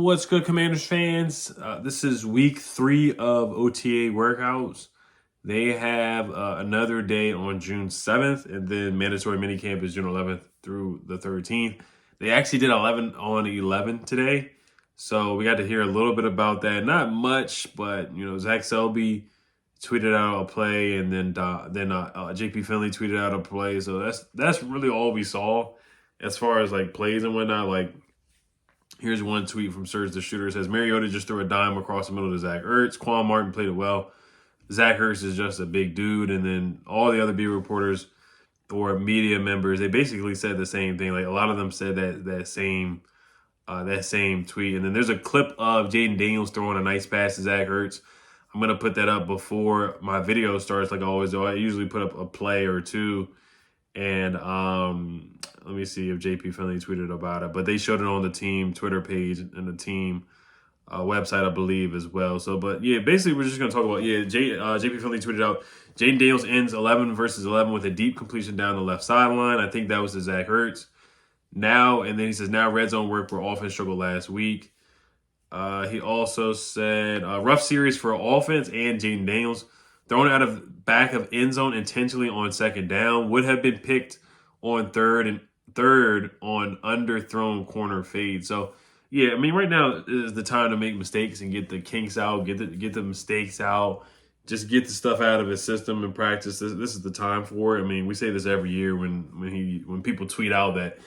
What's good, Commanders fans? This is week 3 of OTA workouts. They have another day on June 7th, and then mandatory minicamp is June 11th through the 13th. They actually did 11 on 11 today, so we got to hear a little bit about that. Not much, but Zach Selby tweeted out a play, and then JP Finley tweeted out a play. So that's really all we saw as far as like plays and whatnot. Like, here's one tweet from Surge the Shooter. It says, Mariota just threw a dime across the middle to Zach Ertz. Quan Martin played it well. Zach Ertz is just a big dude. And then all the other beat reporters or media members, they basically said the same thing. Like, a lot of them said that same tweet. And then there's a clip of Jayden Daniels throwing a nice pass to Zach Ertz. I'm going to put that up before my video starts, like I always do. I usually put up a play or two. And let me see if JP Finley tweeted about it. But they showed it on the team Twitter page and the team website, I believe, as well. So, but yeah, basically we're just going to talk about, JP Finley tweeted out, Jayden Daniels ends 11 versus 11 with a deep completion down the left sideline. I think that was to Zach Ertz. Now, and then he says, now red zone work for offense struggled last week. He also said, rough series for offense and Jayden Daniels. Thrown out of back of end zone intentionally on second down. Would have been picked on third on underthrown corner fade. So, yeah, I mean, right now is the time to make mistakes and get the kinks out, get the mistakes out, just get the stuff out of his system and practice. This is the time for it. I mean, we say this every year when people tweet out that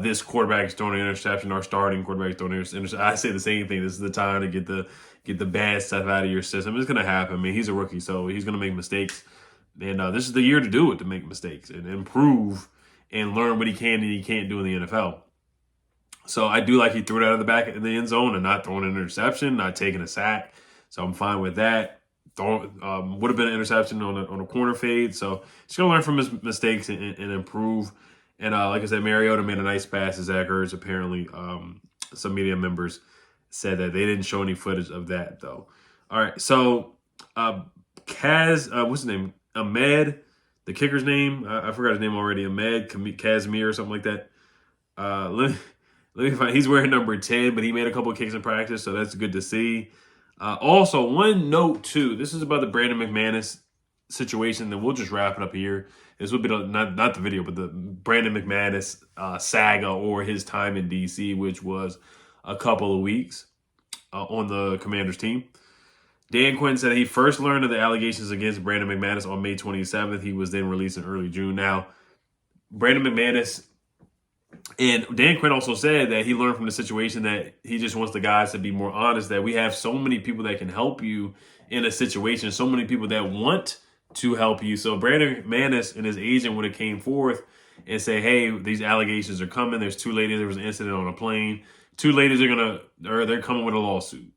this quarterback is throwing an interception, our starting quarterback is throwing an interception. I say the same thing. This is the time to get the bad stuff out of your system. It's going to happen. I mean, he's a rookie, so he's going to make mistakes. And this is the year to do it, to make mistakes and improve and learn what he can and he can't do in the NFL. So I do like he threw it out of the back in the end zone and not throwing an interception, not taking a sack. So I'm fine with that. Would have been an interception on a corner fade. So he's going to learn from his mistakes and improve. And like I said, Mariota made a nice pass to Zach Ertz. Apparently, some media members said that they didn't show any footage of that, though. All right, so what's his name? Ahmed, the kicker's name. I forgot his name already. Ahmed Kazmir or something like that. Let me find. He's wearing number 10, but he made a couple of kicks in practice, so that's good to see. Also, one note, too. This is about the Brandon McManus situation, then we'll just wrap it up here. This will be not the video, but the Brandon McManus saga or his time in D.C., which was a couple of weeks on the Commanders team. Dan Quinn said he first learned of the allegations against Brandon McManus on May 27th. He was then released in early June. Now, Brandon McManus and Dan Quinn also said that he learned from the situation that he just wants the guys to be more honest, that we have so many people that can help you in a situation, so many people that want to help you. So Brandon McManus and his agent would have came forth and say, hey, these allegations are coming. There's 2 ladies. There was an incident on a plane. 2 ladies they're coming with a lawsuit.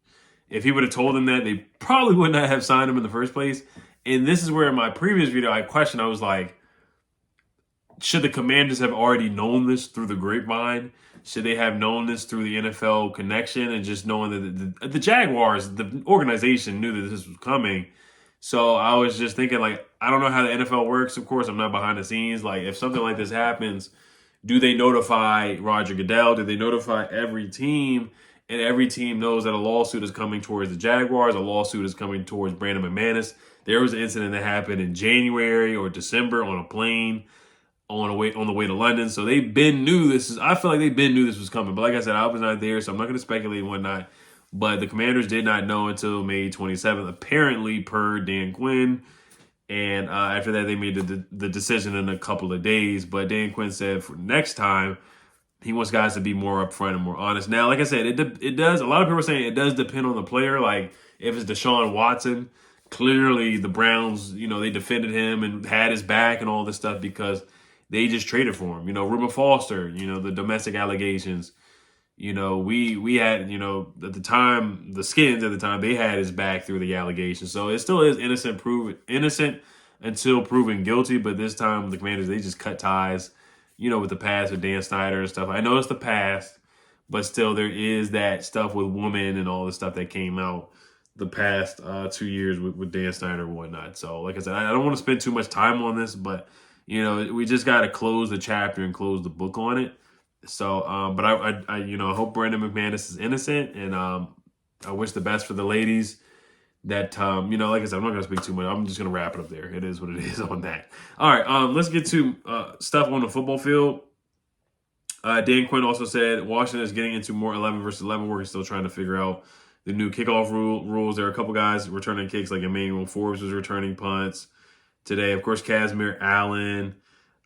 If he would have told them that, they probably would not have signed him in the first place. And this is where in my previous video I questioned, I was like, should the Commanders have already known this through the grapevine? Should they have known this through the NFL connection and just knowing that the Jaguars, the organization, knew that this was coming? So I was just thinking, like, I don't know how the NFL works. Of course, I'm not behind the scenes. Like, if something like this happens, do they notify Roger Goodell? Do they notify every team? And every team knows that a lawsuit is coming towards the Jaguars. A lawsuit is coming towards Brandon McManus. There was an incident that happened in January or December on a plane on the way to London. So I feel like they've been knew this was coming. But like I said, I was not there, so I'm not going to speculate and whatnot. But the Commanders did not know until May 27th, apparently, per Dan Quinn. And after that, they made the decision in a couple of days. But Dan Quinn said for next time, he wants guys to be more upfront and more honest. Now, like I said, it does. A lot of people are saying it does depend on the player. Like, if it's Deshaun Watson, clearly the Browns, they defended him and had his back and all this stuff because they just traded for him. Reuben Foster, the domestic allegations. We had, at the time, the Skins at the time, they had his back through the allegations. So it still is innocent until proven guilty. But this time, the Commanders, they just cut ties, with the past with Dan Snyder and stuff. I know it's the past, but still there is that stuff with women and all the stuff that came out the past 2 years with Dan Snyder and whatnot. So, like I said, I don't want to spend too much time on this, but, we just got to close the chapter and close the book on it. So, but I hope Brandon McManus is innocent, and I wish the best for the ladies. That like I said, I'm not gonna speak too much. I'm just gonna wrap it up there. It is what it is on that. All right, let's get to stuff on the football field. Dan Quinn also said Washington is getting into more 11 versus 11 work. He's still trying to figure out the new kickoff rules. There are a couple guys returning kicks, like Emmanuel Forbes was returning punts today. Of course, Casimir Allen.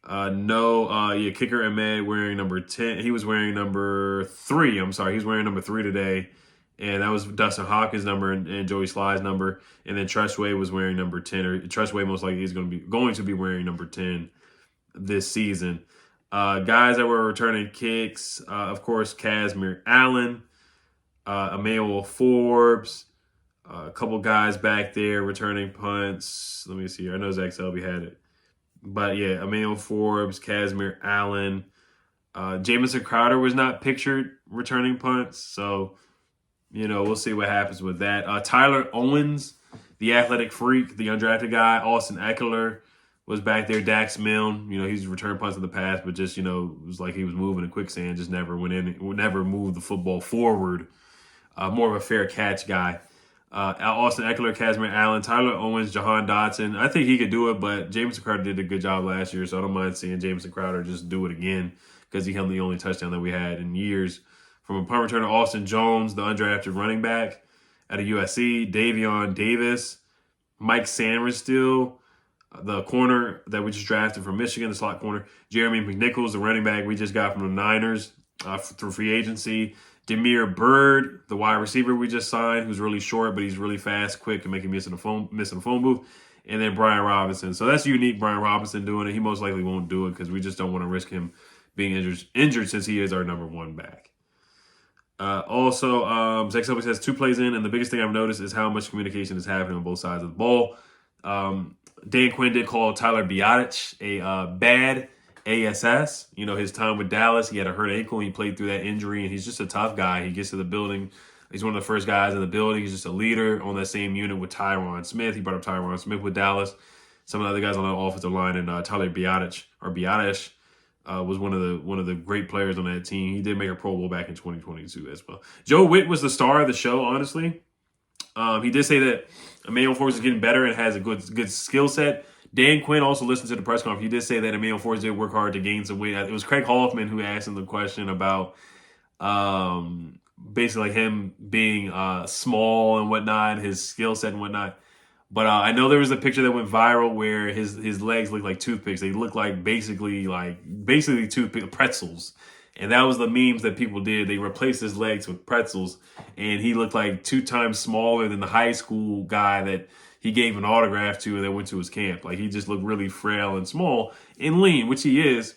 Kicker Ahmed wearing number 10. He was wearing number 3. I'm sorry, he's wearing number 3 today. And that was Dustin Hawkins' number and Joey Sly's number. And then Tressway was wearing number 10. Or Tressway most likely is going to be wearing number 10 this season. Guys that were returning kicks, of course, Casimir Allen, Emmanuel Forbes, a couple guys back there returning punts. Let me see here. I know Zach Selby had it. But yeah, Emmanuel Forbes, Casimir Allen. Jamison Crowder was not pictured returning punts. So, we'll see what happens with that. Tyler Owens, the athletic freak, the undrafted guy. Austin Eckler was back there. Dax Milne, he's returned punts in the past, but just, it was like he was moving in quicksand, just never went in, never moved the football forward. More of a fair catch guy. Austin Eckler, Casimir Allen, Tyler Owens, Jahan Dotson. I think he could do it, but Jamison Crowder did a good job last year, so I don't mind seeing Jamison Crowder just do it again because he held the only touchdown that we had in years. From a punt returner, Austin Jones, the undrafted running back out of USC, Davion Davis, Mike Sainristil, the corner that we just drafted from Michigan, the slot corner, Jeremy McNichols, the running back we just got from the Niners through free agency, Demir Bird, the wide receiver we just signed, who's really short, but he's really fast, quick, and make him miss in the phone booth. And then Brian Robinson. So that's unique, Brian Robinson doing it. He most likely won't do it because we just don't want to risk him being injured since he is our number 1 back. Zach Selby says 2 plays in, and the biggest thing I've noticed is how much communication is happening on both sides of the ball. Dan Quinn did call Tyler Biadasz a bad ASS. His time with Dallas, he had a hurt ankle. He played through that injury, and he's just a tough guy. He gets to the building. He's one of the first guys in the building. He's just a leader on that same unit with Tyron Smith. He brought up Tyron Smith with Dallas. Some of the other guys on the offensive line, and Tyler Biadasz was one of the great players on that team. He did make a Pro Bowl back in 2022 as well. Joe Witt was the star of the show, honestly. He did say that Emmanuel Forbes is getting better and has a good skill set. Dan Quinn also listened to the press conference. He did say that Emmanuel Forbes did work hard to gain some weight. It was Craig Hoffman who asked him the question about basically him being small and whatnot, his skill set and whatnot. But I know there was a picture that went viral where his legs looked like toothpicks. They looked like basically toothpick pretzels. And that was the memes that people did. They replaced his legs with pretzels. And he looked like 2 times smaller than the high school guy that he gave an autograph to and that went to his camp. Like, he just looked really frail and small and lean, which he is.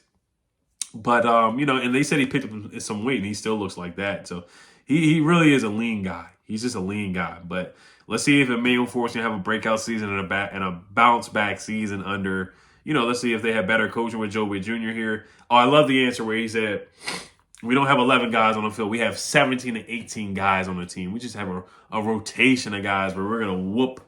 But, and they said he picked up some weight and he still looks like that. So he really is a lean guy. He's just a lean guy. But let's see if Emmanuel Forbes can have a breakout season and a bounce back season under, let's see if they have better coaching with Joe Witt Jr. here. Oh, I love the answer where he said, we don't have 11 guys on the field. We have 17 to 18 guys on the team. We just have a rotation of guys where we're going to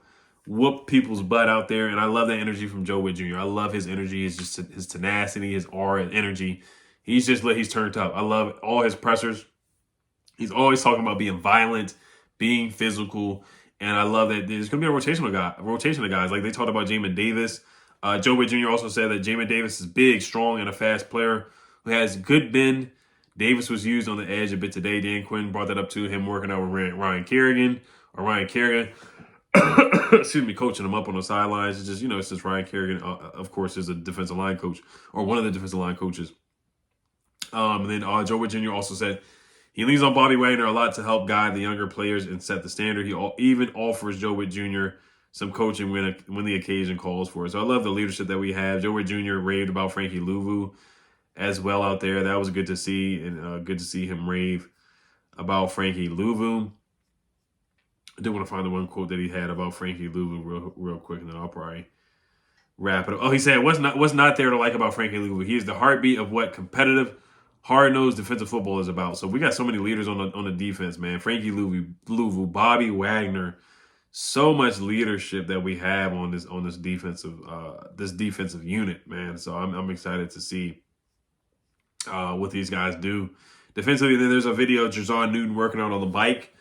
whoop people's butt out there. And I love that energy from Joe Witt Jr. I love his energy, his tenacity, his aura, his energy. He's turned up. I love all his pressers. He's always talking about being violent, being physical. And I love that there's going to be a rotation of guys. Like they talked about Jamin Davis. Joe Witt Jr. also said that Jamin Davis is big, strong, and a fast player who has good bend. Davis was used on the edge a bit today. Dan Quinn brought that up to him working out with Ryan Kerrigan. Excuse me, coaching him up on the sidelines. It's just, it's just Ryan Kerrigan, of course, is a defensive line coach or one of the defensive line coaches. And then Joe Witt Jr. also said he leans on Bobby Wagner a lot to help guide the younger players and set the standard. He even offers Joe Witt Jr. some coaching when the occasion calls for it. So I love the leadership that we have. Joe Witt Jr. raved about Frankie Louvu as well out there. That was good to see, and good to see him rave about Frankie Louvu. I did want to find the one quote that he had about Frankie Louvu real quick, and then I'll probably wrap it up. Oh, he said, what's not there to like about Frankie Louvu? He is the heartbeat of what competitive, hard-nosed defensive football is about. So we got so many leaders on the defense, man. Frankie Louvu, Bobby Wagner, so much leadership that we have on this defensive unit, man. So I'm excited to see what these guys do defensively. Then there's a video of Jazon Newton working out on the bike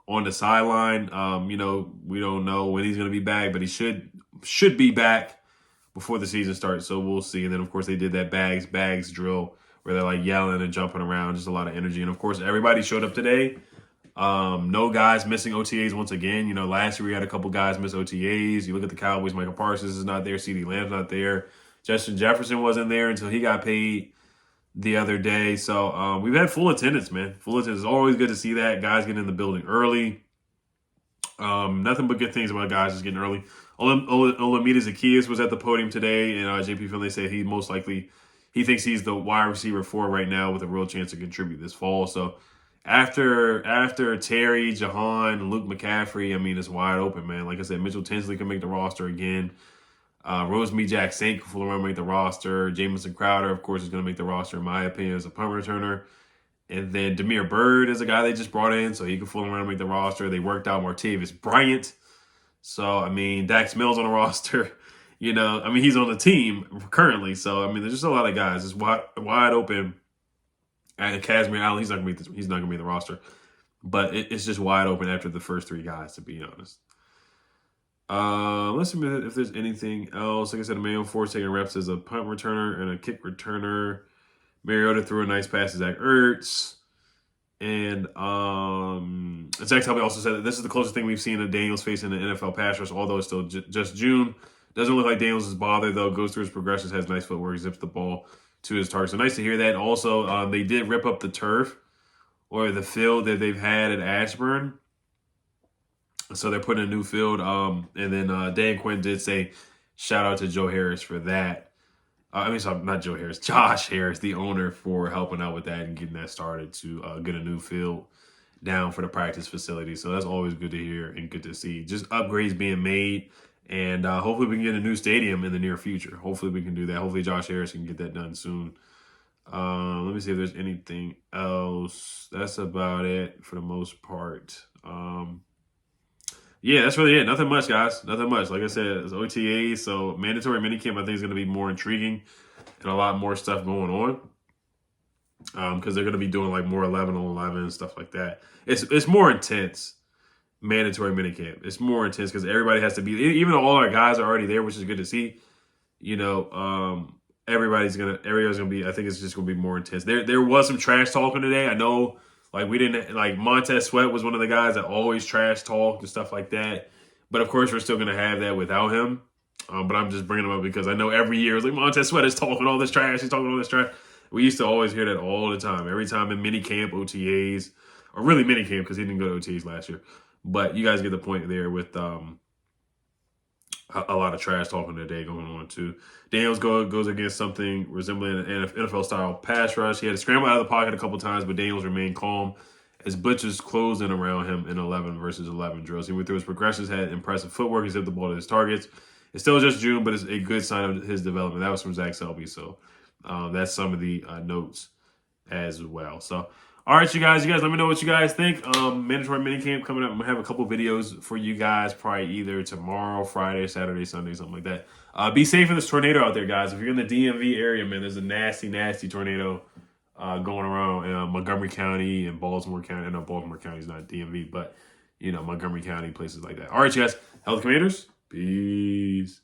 on the sideline. You know, we don't know when he's going to be back, but he should be back before the season starts. So we'll see. And then, of course, they did that bags drill where they're like yelling and jumping around, just a lot of energy. And, of course, everybody showed up today. No guys missing OTAs once again. You know, last year we had a couple guys miss OTAs. You look at the Cowboys, Michael Parsons is not there. CeeDee Lamb's not there. Justin Jefferson wasn't there until he got paid the other day. So we've had full attendance, man. Full attendance. It's always good to see that. Guys getting in the building early. Nothing but good things about guys just getting early. Olamide Zaccheaus was at the podium today, and JP Finlay said he thinks he's the wide receiver 4 right now with a real chance to contribute this fall. So after Terry, Jahan, Luke McCaffrey, I mean, it's wide open, man. Like I said, Mitchell Tinsley can make the roster again. Jack Saint can fool around make the roster. Jamison Crowder, of course, is going to make the roster, in my opinion, as a punt returner. And then Damiere Byrd is a guy they just brought in, so he can fool around and make the roster. They worked out Martavis Bryant. So, I mean, Dax Mills on the roster. You know, I mean, he's on the team currently. So, I mean, there's just a lot of guys. It's wide open. And Casimir Allen, he's not going to be in the roster. But it's just wide open after the first 3 guys, to be honest. Let's see if there's anything else. Like I said, Emmanuel Ford taking reps as a punt returner and a kick returner. Mariota threw a nice pass to Zach Ertz. And Zach Telby also said that this is the closest thing we've seen of Daniels facing the NFL pass rush, although it's still just June. Doesn't look like Daniels is bothered, though. Goes through his progressions, has nice footwork, zips the ball to his target. So nice to hear that. Also, they did rip up the turf or the field that they've had at Ashburn. So they're putting a new field. And then Dan Quinn did say, shout out to Joe Harris for that. Not Joe Harris, Josh Harris, the owner, for helping out with that and getting that started to get a new field down for the practice facility. So that's always good to hear and good to see. Just upgrades being made. And hopefully we can get a new stadium in the near future. Hopefully we can do that. Hopefully Josh Harris can get that done soon. Let me see if there's anything else. That's about it for the most part. Yeah, that's really it. Nothing much, guys. Nothing much. Like I said, it's OTAs, so mandatory minicamp I think is going to be more intriguing and a lot more stuff going on because they're going to be doing like more 11 on 11 and stuff like that. It's more intense, mandatory minicamp. It's more intense because everybody has to be, even though all our guys are already there, which is good to see, you know, everybody's going to be, I think it's just going to be more intense. There was some trash talking today. I know. Like, we didn't, like, Montez Sweat was one of the guys that always trash talk and stuff like that. But, of course, we're still going to have that without him. But I'm just bringing him up because I know every year it's like, Montez Sweat is talking all this trash. He's talking all this trash. We used to always hear that all the time. Every time in minicamp, OTAs, or really minicamp because he didn't go to OTAs last year. But you guys get the point there with a lot of trash talking today going on, too. Daniels goes against something resembling an NFL-style pass rush. He had to scramble out of the pocket a couple times, but Daniels remained calm as Butchers closed in around him in 11 versus 11 drills. He went through his progressions, had impressive footwork. He zipped the ball to his targets. It's still just June, but it's a good sign of his development. That was from Zach Selby, so that's some of the notes as well. So, all right, you guys let me know what you guys think. Mandatory minicamp coming up. I'm going to have a couple videos for you guys probably either tomorrow, Friday, Saturday, Sunday, something like that. Be safe in this tornado out there, guys. If you're in the DMV area, man, there's a nasty, nasty tornado going around in Montgomery County and Baltimore County. I know Baltimore County is not DMV, but, you know, Montgomery County, places like that. All right, you guys. Health Commanders. Peace.